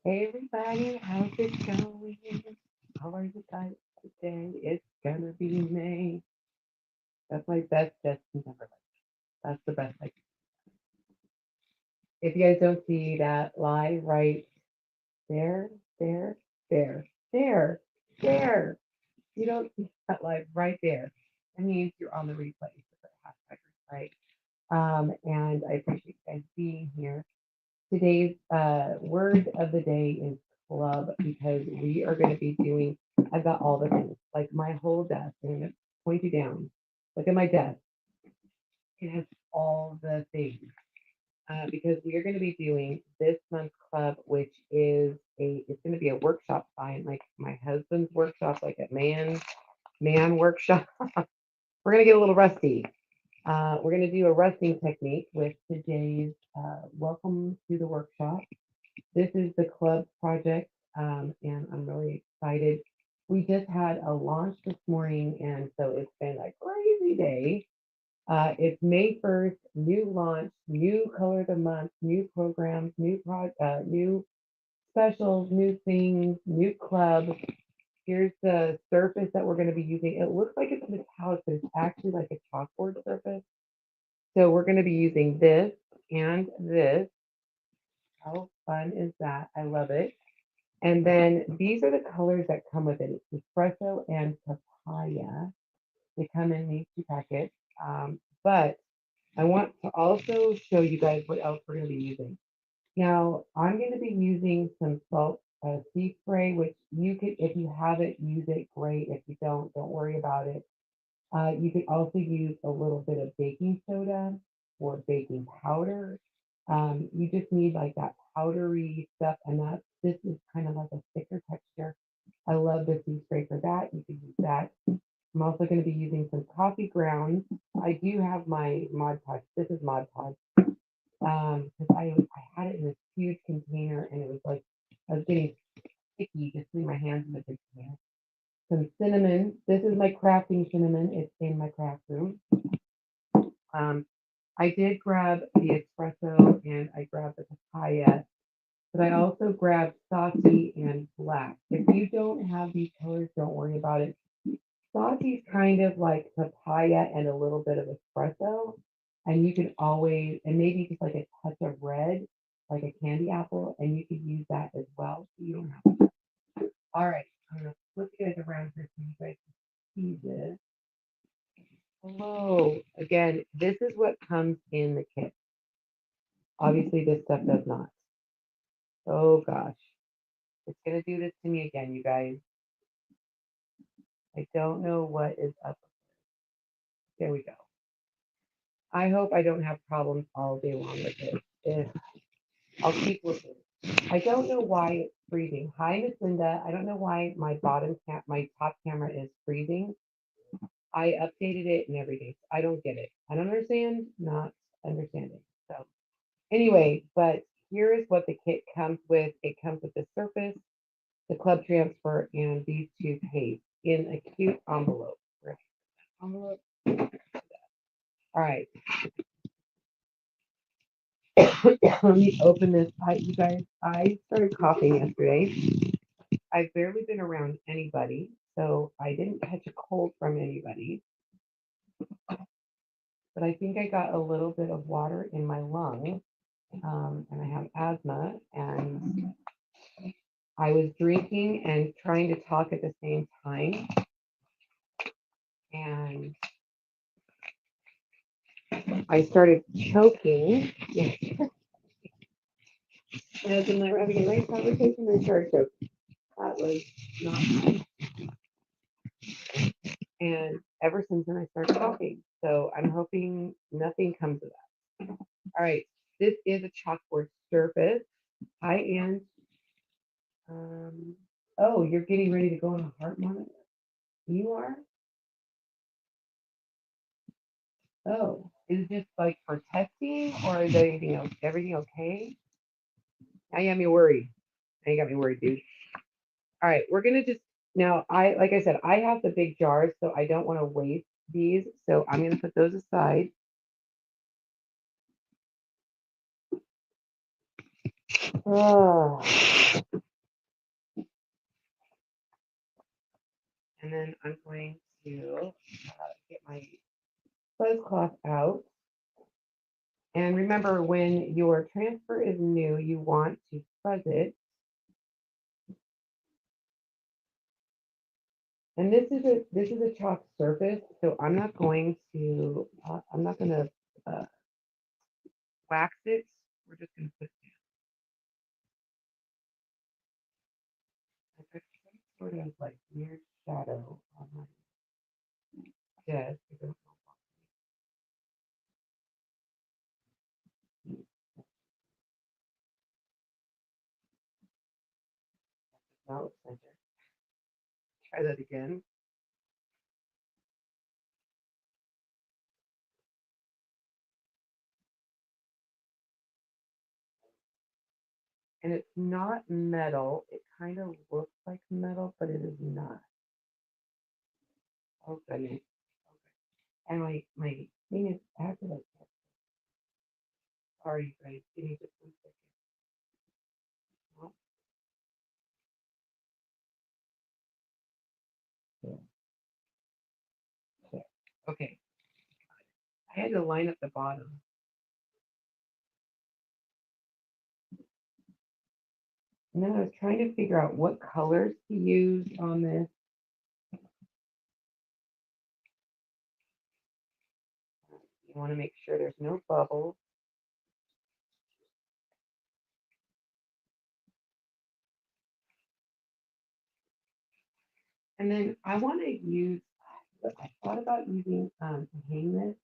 Hey everybody, how's it going? How are you guys today? It's gonna be May. That's my best Justin Timberlake. That's the best. Like, if you guys don't see that live right there, there, there, there, there. You don't see that live right there. That means you're on the replay. So hashtag replay. And I appreciate you guys being here. Today's word of the day is club because we are going to be doing, I've got all the things, like my whole desk. I'm going to point you down. Look at my desk. It has all the things because we are going to be doing this month's club, which is it's going to be a workshop sign, like my husband's workshop, like a man workshop. We're going to get a little rusty. We're going to do a rusting technique with today's welcome to the workshop. This is the club project, and I'm really excited. We just had a launch this morning, and so it's been a crazy day. It's May 1st, new launch, new color of the month, new programs, new specials, new things, new club. Here's the surface that we're going to be using. It looks like it's metallic, but it's actually like a chalkboard surface. So we're going to be using this and this. How fun is that? I love it. And then these are the colors that come with it. It's espresso and papaya. They come in these two packets. But I want to also show you guys what else we're going to be using. Now, I'm going to be using some salt sea spray, which you could, if you have it, use it. Great. If you don't worry about it. You could also use a little bit of baking soda or baking powder. You just need like that powdery stuff, and this is kind of like a thicker texture. I love the sea spray for that. You could use that. I'm also going to be using some coffee grounds. I do have my Mod Podge. This is Mod Podge because I had it in this huge container, and it was like I was getting sticky just putting my hands in the big container. Some cinnamon. This is my crafting cinnamon. It's in my craft room. Um, I did grab the espresso and I grabbed the papaya, but I also grabbed Sake and black. If you don't have these colors, don't worry about it. Sake is kind of like papaya and a little bit of espresso, and you can always, and maybe just like a touch of red, like a candy apple, and you could use that as well. So you don't have to. All right, I'm gonna flip you guys around here so you guys can see this. Hello. Again, this is what comes in the kit. Obviously, this stuff does not. Oh gosh. It's going to do this to me again, you guys. I don't know what is up. There we go. I hope I don't have problems all day long with this. I'll keep looking. I don't know why it's freezing. Hi, Miss Linda. I don't know why my top camera is freezing. I updated it and everything. I don't get it. I don't understand. Not understanding. So anyway, but here is what the kit comes with. It comes with the surface, the club transfer, and these two tapes in a cute envelope. Envelope. All right. Let me open this. You guys, I started coughing yesterday. I've barely been around anybody, so I didn't catch a cold from anybody. But I think I got a little bit of water in my lung, and I have asthma, and I was drinking and trying to talk at the same time, and I started choking. As in, like, we're having a nice conversation, and I started choking. That was not nice. And ever since then, I started coughing. So I'm hoping nothing comes of that. All right. This is a chalkboard surface. Hi, Anne. Um, oh, you're getting ready to go on a heart monitor? You are? Oh, is it just like for testing or is everything okay? Now you got me worried. Now you got me worried, dude. All right, we're gonna just now. Like I said, I have the big jars, so I don't want to waste these. So I'm gonna put those aside. Oh, And then I'm going to get my fuzz cloth out. And remember, when your transfer is new, you want to fuzz it. And this is a chalk surface, so I'm not going to wax it. We're just going to put some sort of like weird shadow on my desk. Now it's center. Try that again. And it's not metal. It kind of looks like metal, but it is not. Oh goodness. Okay. And my thing is acting like that. Sorry, guys. Give me just 1 second. Yeah. Okay. I had to line up the bottom. And then I was trying to figure out what colors to use on this. You want to make sure there's no bubbles. And then I want to use, I thought about using hang this.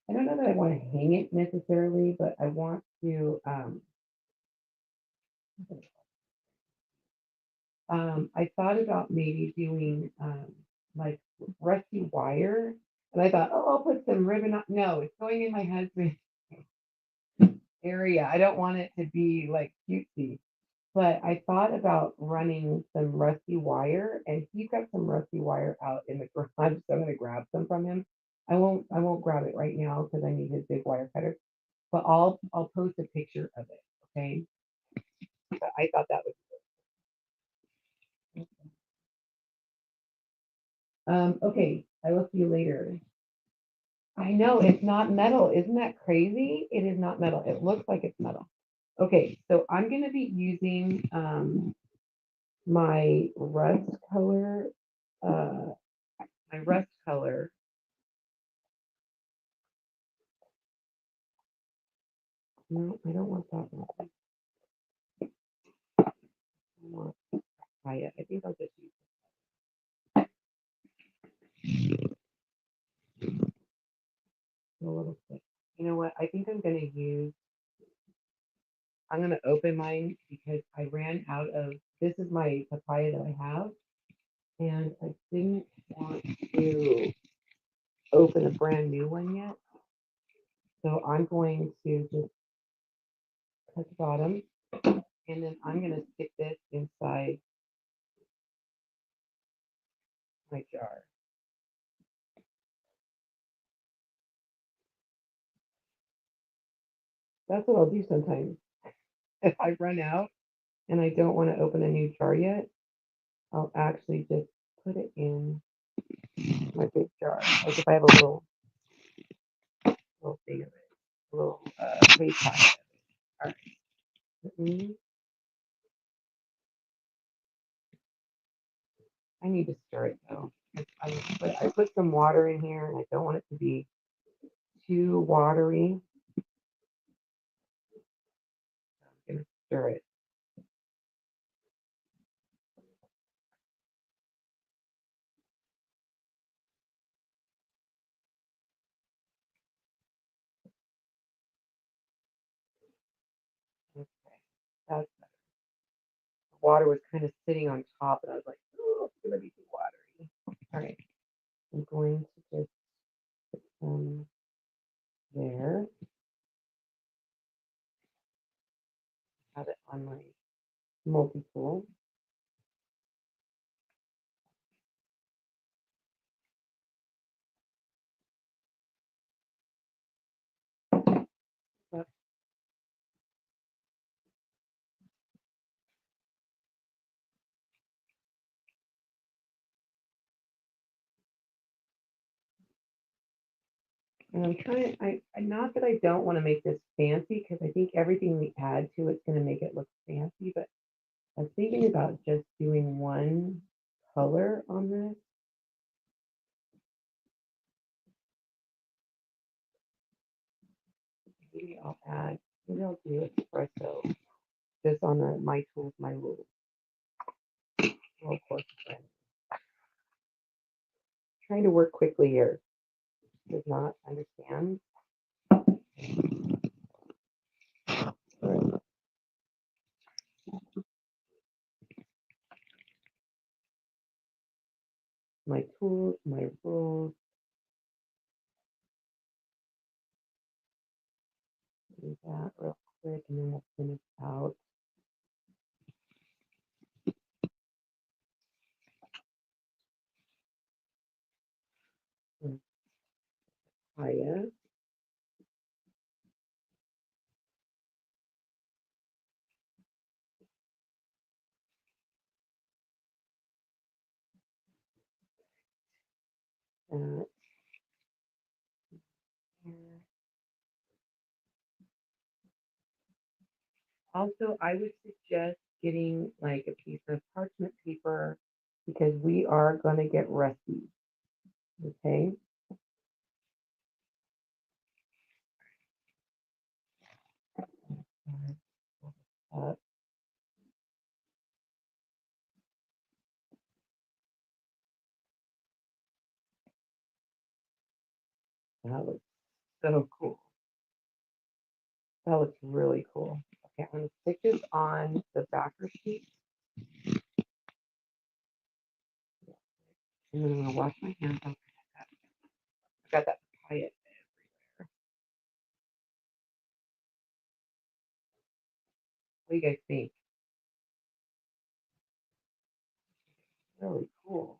I don't know that I want to hang it necessarily, but I want to, I thought about maybe doing like rusty wire. And I thought, oh, I'll put some ribbon on. No, it's going in my husband's area. I don't want it to be like cutesy. But I thought about running some rusty wire, and he's got some rusty wire out in the garage, so I'm gonna grab some from him. I won't grab it right now because I need his big wire cutter, but I'll post a picture of it, okay? But I thought that was okay. I will see you later. I know it's not metal. Isn't that crazy? It is not metal. It looks like it's metal. Okay, so I'm gonna be using my rust color, uh, my rust color. No, I don't want that one. I want it. I think I'll just use a little bit. You know what? I think I'm gonna open mine because I ran out of, this is my papaya that I have, and I didn't want to open a brand new one yet. So I'm going to just cut the bottom, and then I'm gonna stick this inside my jar. That's what I'll do sometimes. If I run out and I don't want to open a new jar yet, I'll actually just put it in my big jar. Like if I have a little thing of it, a little paste pot. All right. I need to stir it though. I put some water in here, and I don't want it to be too watery. I'm gonna stir it. Okay, that's better. The water was kind of sitting on top, and I was like, oh, it's gonna be too watery. All right, I'm going to just put some there. Have it on my multi-tool. Yep. And I'm trying, not that I don't want to make this fancy, because I think everything we add to it's going to make it look fancy, but I was thinking about just doing one color on this. Maybe I'll do espresso just on my tools, my rules. Well, of course, trying to work quickly here. Does not understand. Right. My tools, my rules. Do that real quick, and then we'll finish out. Hiya. That here. Also, I would suggest getting like a piece of parchment paper because we are going to get rusty. Okay. Uh, that looks so cool. That looks really cool. Okay, I'm going to stick this on the backer sheet. And then I'm going to wash my hands. I got that papaya everywhere. What do you guys think? Really cool.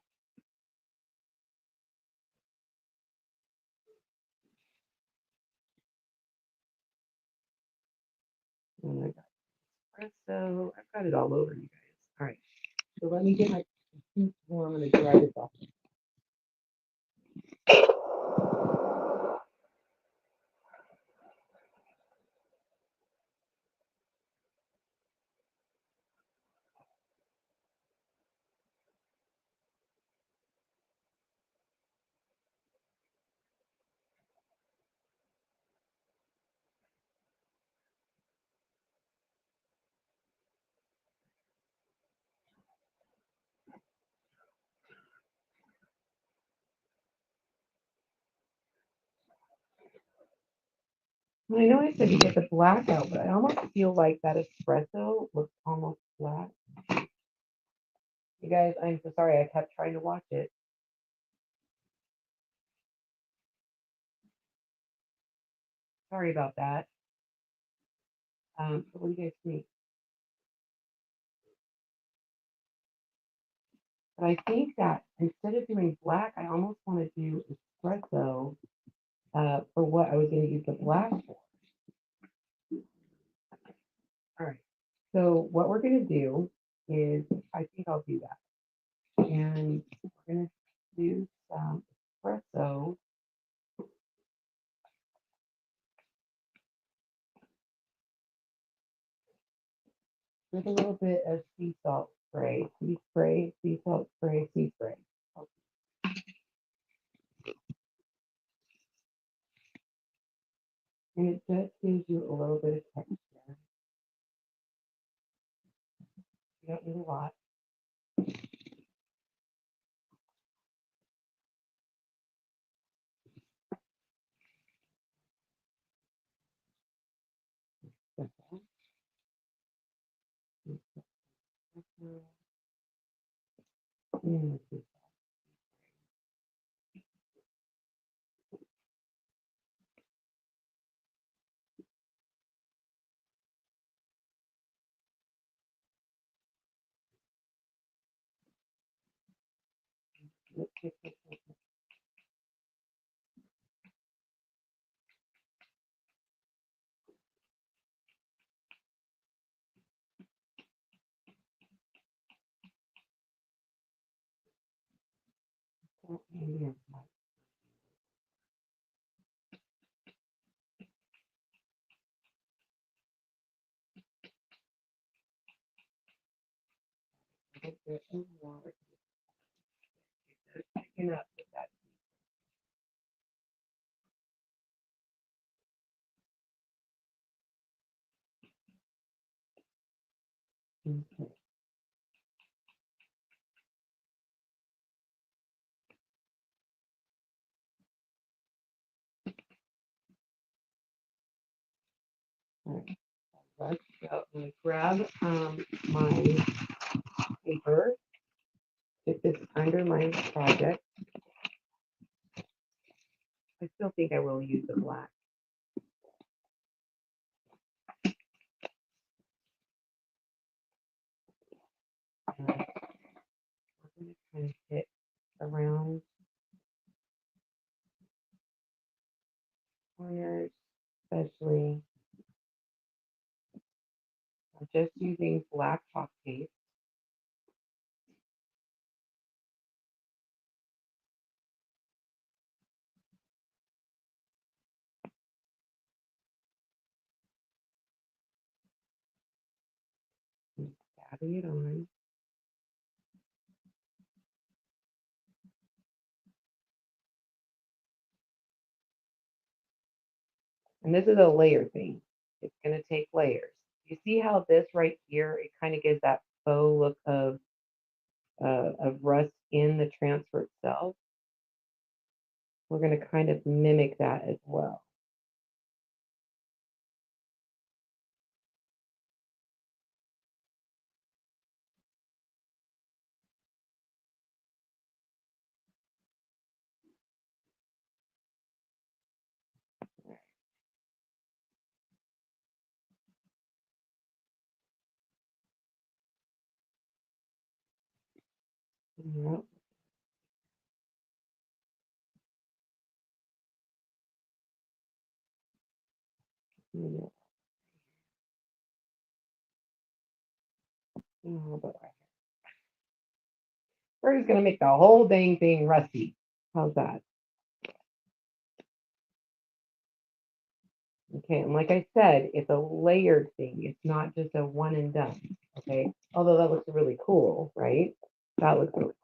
And I got espresso. I've got it all over, you guys. All right. So let me get my teeth warm. I'm going to dry this off. I know I said to get the black out, but I almost feel like that espresso looks almost black. You guys, I'm so sorry. I kept trying to watch it. Sorry about that. What do you guys think? But I think that instead of doing black, I almost want to do espresso for what I was going to use the black for. All right. So what we're going to do is, I think I'll do that. And we're going to do some espresso with a little bit of sea salt spray, sea salt spray, sea spray. And it just gives you a little bit of texture. You don't need a lot. Simple. Mm, bit of water. It's picking up with that. Okay. All right. Let's go. I'm going to grab my paper, get this under my project. I still think I will use the black. We're going to kind of hit around corners, especially. I'm just using black chalk paste. And dabbing it on. And this is a layer thing. It's going to take layers. You see how this right here, it kind of gives that faux look of rust in the transfer itself. We're going to kind of mimic that as well. Yep. Yep. Oh, but we're just going to make the whole dang thing rusty. How's that? Okay, and like I said, it's a layered thing. It's not just a one and done. Okay, although that looks really cool, right? That looks really cool.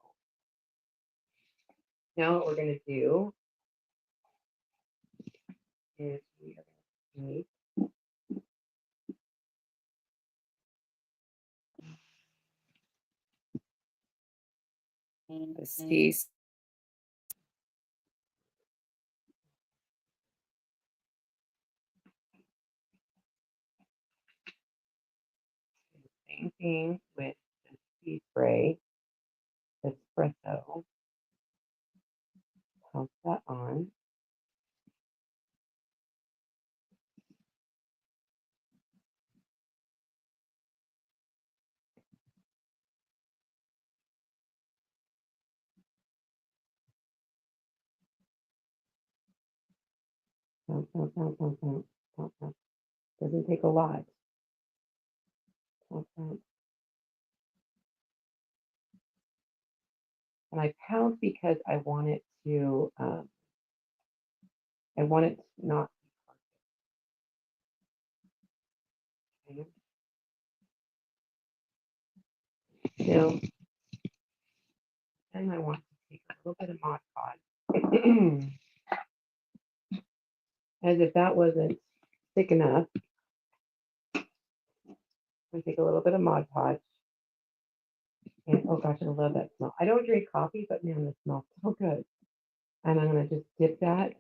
Now what we're going to do is we are going to make the piece. Same thing with the tea spray, espresso. Pump that on. Pump, pump, pump, pump, pump, pump, pump. Doesn't take a lot. Pump, pump. And I pound because I want it to, I want it not to now, then I want to take a little bit of Mod Podge. As if that wasn't thick enough, I take a little bit of Mod Podge. And oh gosh, I love that smell. I don't drink coffee, but man, this smells so good. And I'm going to just dip that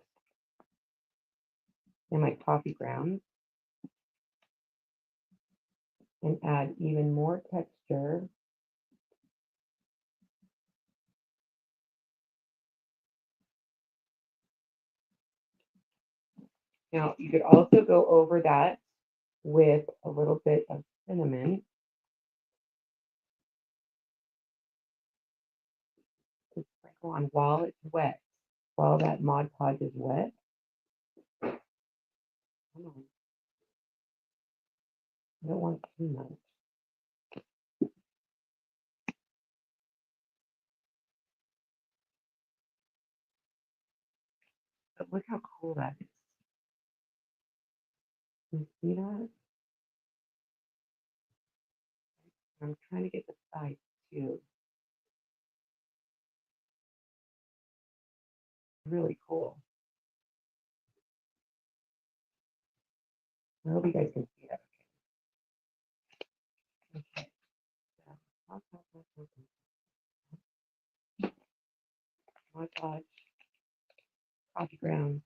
in my coffee grounds and add even more texture. Now, you could also go over that with a little bit of cinnamon to sprinkle on while it's wet, while that Mod Podge is wet. Come on. I don't want too much. But look how cool that is. Can you see that? I'm trying to get the sides too. Really cool. I hope you guys can see that. Okay. So, Mod Podge, coffee grounds.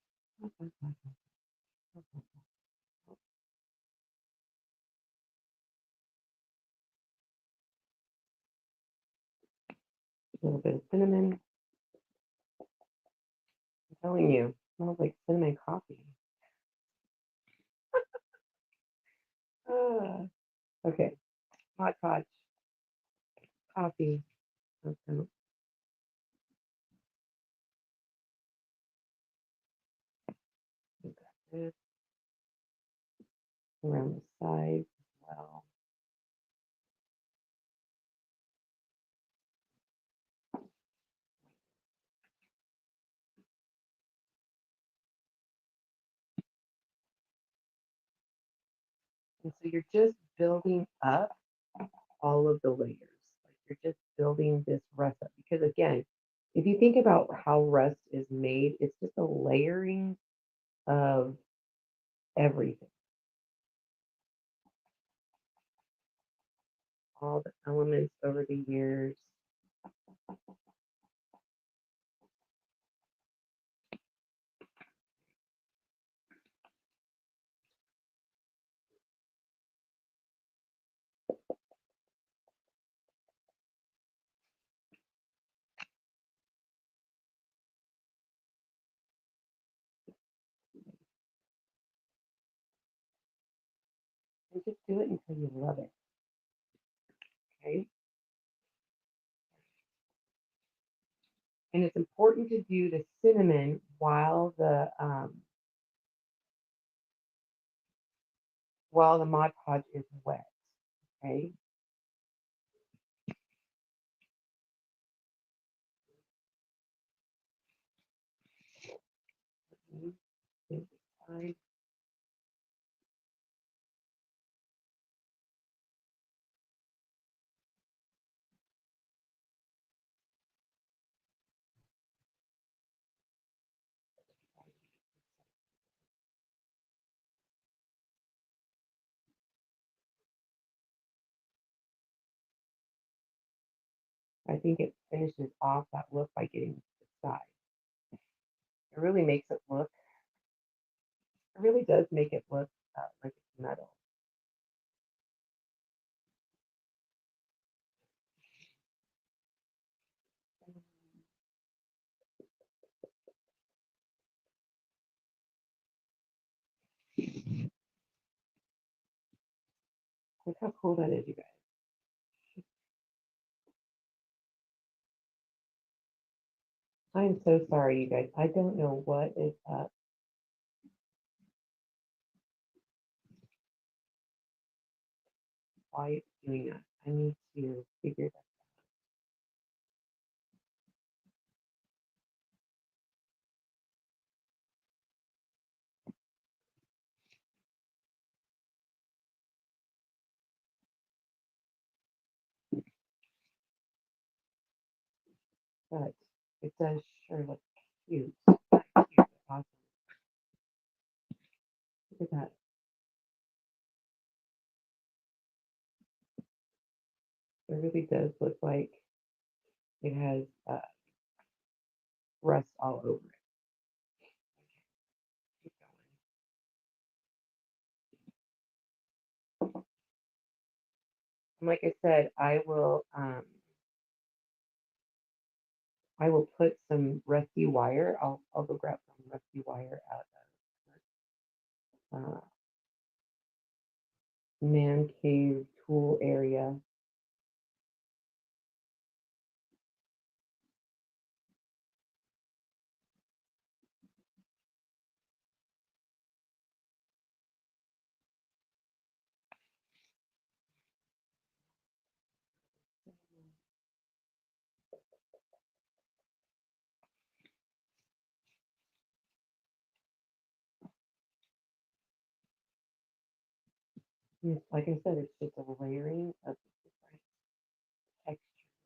A little bit of cinnamon. I'm telling you, it smells like cinnamon coffee. Ah, okay, Mod Podge, coffee. Okay. We got this around the sides as well. And so you're just building up all of the layers. Like you're just building this rust up. Because again, if you think about how rust is made, it's just a layering of everything, all the elements over the years. And just do it until you love it. Okay. And it's important to do the cinnamon while the Mod Podge is wet. Okay. I think it finishes off that look by getting the side. It really makes it look, it really does make it look like it's metal. Look how cool that is, you guys. I'm so sorry, you guys. I don't know what is up. Why it's doing that. I need to figure that out. But it does sure look cute. Not cute, but awesome. Look at that. It really does look like it has rust all over it. Keep going. And like I said, I will put some rusty wire. I'll go grab some rusty wire out of man cave tool area. Like I said, it's just a layering of different textures.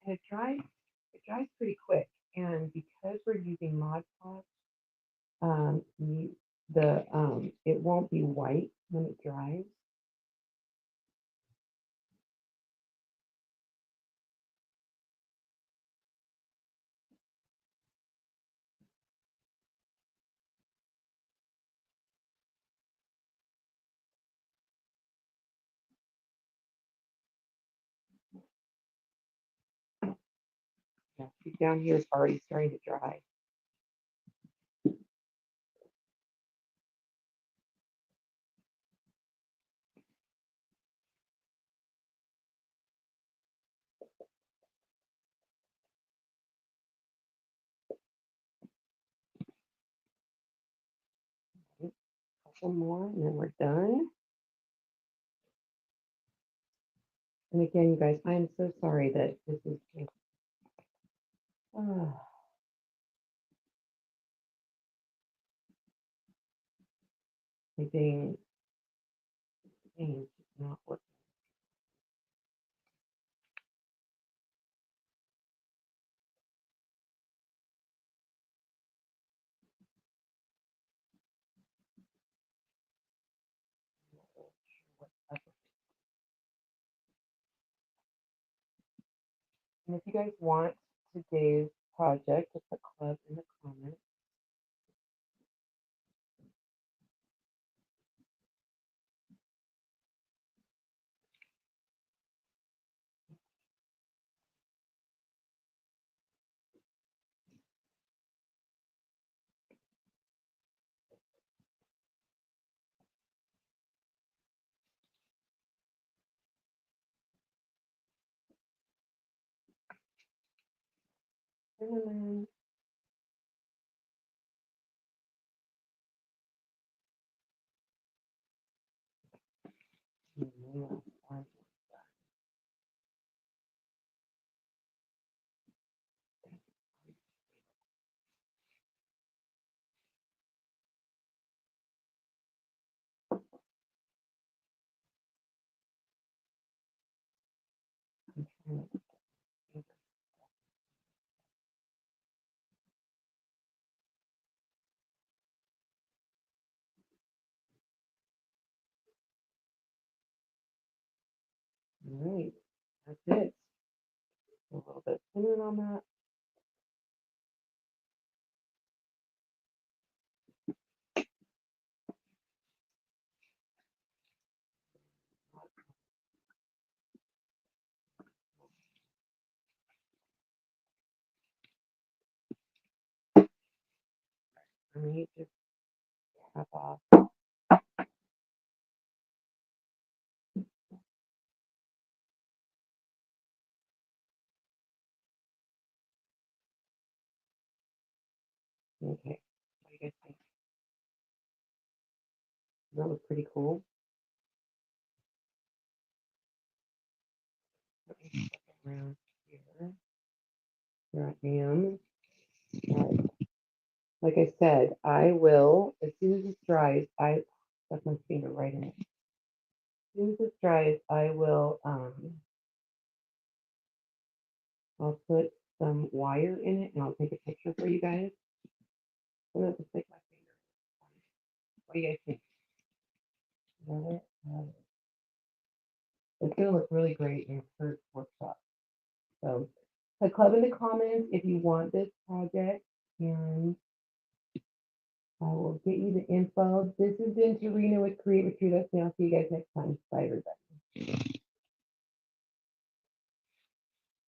and it dries pretty quick. And because we're using Mod Podge, it won't be white when it dries. Yeah, see, down here is already starting to dry. A couple more, and then we're done. And again, you guys, I am so sorry that this is just, uh, my thing is not working. And if you guys want today's project, put the club in the comments. Cinnamon. All right, that's it. A little bit of cinnamon on that. Let me just cap off. Okay, what do you guys think? That was pretty cool. Let me flip around here. Here I am. All right. Like I said, I will, as soon as it dries, I stuck my finger right in it. As soon as it dries, I will, I'll put some wire in it and I'll take a picture for you guys. I'm gonna just stick my finger. What do you guys think? Love it? Love it. It's gonna look really great in your first workshop. So, put club in the comments if you want this project, and I will get you the info. This has been Serena with Create with Truth. I'll see you guys next time. Bye, everybody.